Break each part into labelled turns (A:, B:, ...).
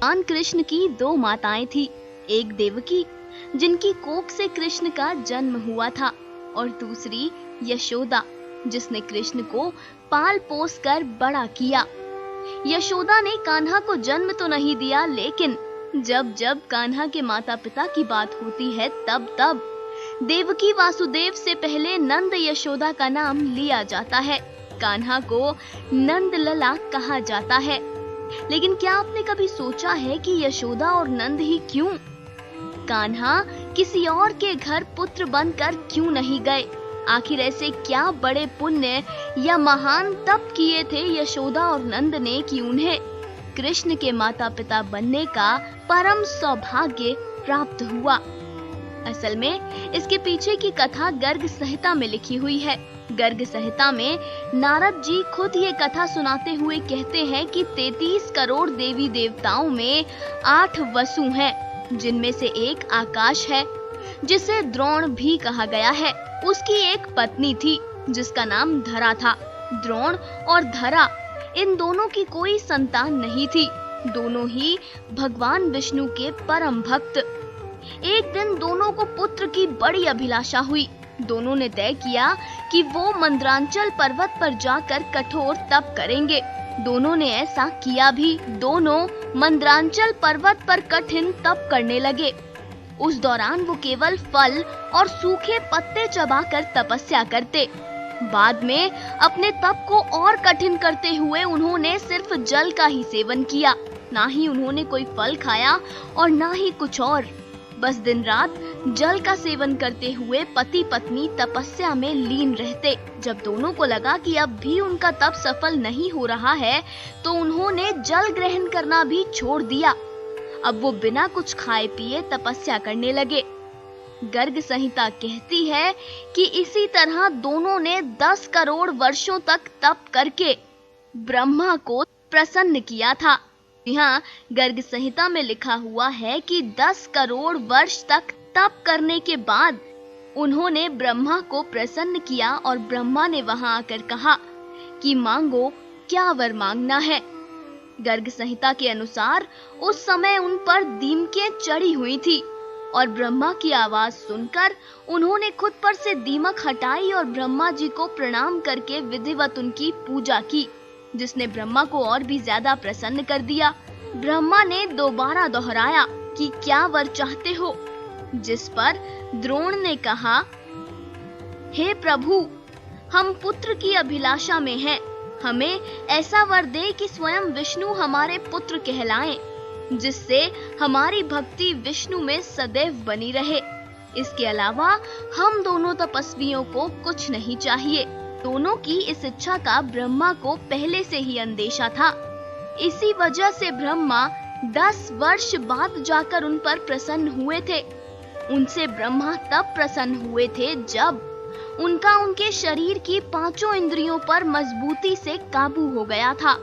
A: भगवान कृष्ण की दो माताएं थी, एक देवकी जिनकी कोख से कृष्ण का जन्म हुआ था और दूसरी यशोदा जिसने कृष्ण को पाल पोस कर बड़ा किया। यशोदा ने कान्हा को जन्म तो नहीं दिया, लेकिन जब जब कान्हा के माता पिता की बात होती है तब तब देवकी वासुदेव से पहले नंद यशोदा का नाम लिया जाता है। कान्हा को नंदलला कहा जाता है। लेकिन क्या आपने कभी सोचा है कि यशोदा और नंद ही क्यों? कान्हा किसी और के घर पुत्र बनकर क्यों नहीं गए? आखिर ऐसे क्या बड़े पुण्य या महान तप किए थे यशोदा और नंद ने कि उन्हें कृष्ण के माता पिता बनने का परम सौभाग्य प्राप्त हुआ? असल में इसके पीछे की कथा गर्ग संहिता में लिखी हुई है। गर्ग संहिता में नारद जी खुद ये कथा सुनाते हुए कहते हैं कि 33 करोड़ देवी देवताओं में 8 वसु हैं, जिनमें से एक आकाश है जिसे द्रोण भी कहा गया है। उसकी एक पत्नी थी जिसका नाम धरा था। द्रोण और धरा इन दोनों की कोई संतान नहीं थी। दोनों ही भगवान विष्णु के परम भक्त। एक दिन दोनों को पुत्र की बड़ी अभिलाषा हुई। दोनों ने तय किया कि वो मंद्रांचल पर्वत पर जाकर कठोर तप करेंगे। दोनों ने ऐसा किया भी। दोनों मंद्रांचल पर्वत पर कठिन तप करने लगे। उस दौरान वो केवल फल और सूखे पत्ते चबाकर तपस्या करते। बाद में अपने तप को और कठिन करते हुए उन्होंने सिर्फ जल का ही सेवन किया। ना ही उन्होंने कोई फल खाया और ना ही कुछ और। बस दिन रात जल का सेवन करते हुए पति पत्नी तपस्या में लीन रहते। जब दोनों को लगा कि अब भी उनका तप सफल नहीं हो रहा है, तो उन्होंने जल ग्रहण करना भी छोड़ दिया। अब वो बिना कुछ खाए पिए तपस्या करने लगे। गर्ग संहिता कहती है कि इसी तरह दोनों ने 10 करोड़ वर्षों तक तप करके ब्रह्मा को प्रसन्न किया था। यहाँ गर्ग संहिता में लिखा हुआ है कि 10 करोड़ वर्ष तक तप करने के बाद उन्होंने ब्रह्मा को प्रसन्न किया और ब्रह्मा ने वहां आकर कहा कि मांगो, क्या वर मांगना है। गर्ग संहिता के अनुसार उस समय उन पर दीमकें चढ़ी हुई थी और ब्रह्मा की आवाज सुनकर उन्होंने खुद पर से दीमक हटाई और ब्रह्मा जी को प्रणाम करके विधिवत उनकी पूजा की, जिसने ब्रह्मा को और भी ज्यादा प्रसन्न कर दिया। ब्रह्मा ने दोबारा दोहराया कि क्या वर चाहते हो, जिस पर द्रोण ने कहा, हे प्रभु, हम पुत्र की अभिलाषा में हैं। हमें ऐसा वर दे कि स्वयं विष्णु हमारे पुत्र कहलाएं, जिससे हमारी भक्ति विष्णु में सदैव बनी रहे। इसके अलावा हम दोनों तपस्वियों को कुछ नहीं चाहिए। दोनों की इस इच्छा का ब्रह्मा को पहले से ही अंदेशा था। इसी वजह से ब्रह्मा 10 वर्ष बाद जाकर उन पर प्रसन्न हुए थे। उनसे ब्रह्मा तब प्रसन्न हुए थे जब उनका उनके शरीर की 5 इंद्रियों पर मजबूती से काबू हो गया था।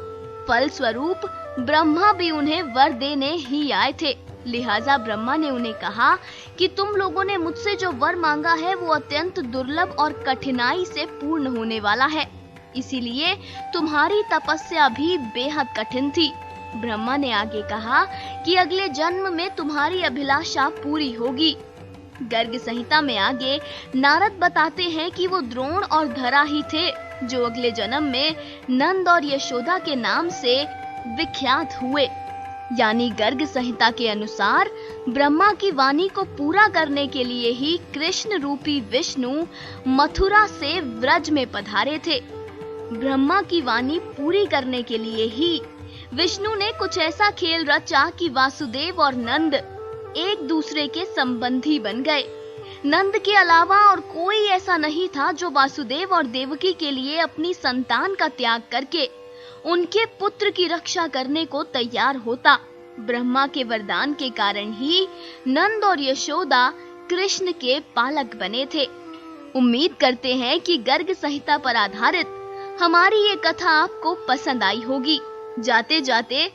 A: फलस्वरूप ब्रह्मा भी उन्हें वर देने ही आए थे। लिहाजा ब्रह्मा ने उन्हें कहा कि तुम लोगों ने मुझसे जो वर मांगा है वो अत्यंत दुर्लभ और कठिनाई से पूर्ण होने वाला है, इसीलिए तुम्हारी तपस्या भी बेहद कठिन थी। ब्रह्मा ने आगे कहा कि अगले जन्म में तुम्हारी अभिलाषा पूरी होगी। गर्ग संहिता में आगे नारद बताते हैं कि वो द्रोण और धरा ही थे जो अगले जन्म में नंद और यशोदा के नाम से विख्यात हुए। यानी गर्ग संहिता के अनुसार ब्रह्मा की वाणी को पूरा करने के लिए ही कृष्ण रूपी विष्णु मथुरा से व्रज में पधारे थे। ब्रह्मा की वाणी पूरी करने के लिए ही विष्णु ने कुछ ऐसा खेल रचा कि वासुदेव और नंद एक दूसरे के संबंधी बन गए। नंद के अलावा और कोई ऐसा नहीं था जो वासुदेव और देवकी के लिए अपनी संतान का त्याग करके उनके पुत्र की रक्षा करने को तैयार होता। ब्रह्मा के वरदान के कारण ही नंद और यशोदा कृष्ण के पालक बने थे। उम्मीद करते हैं कि गर्ग संहिता पर आधारित हमारी ये कथा आपको पसंद आई होगी। जाते जाते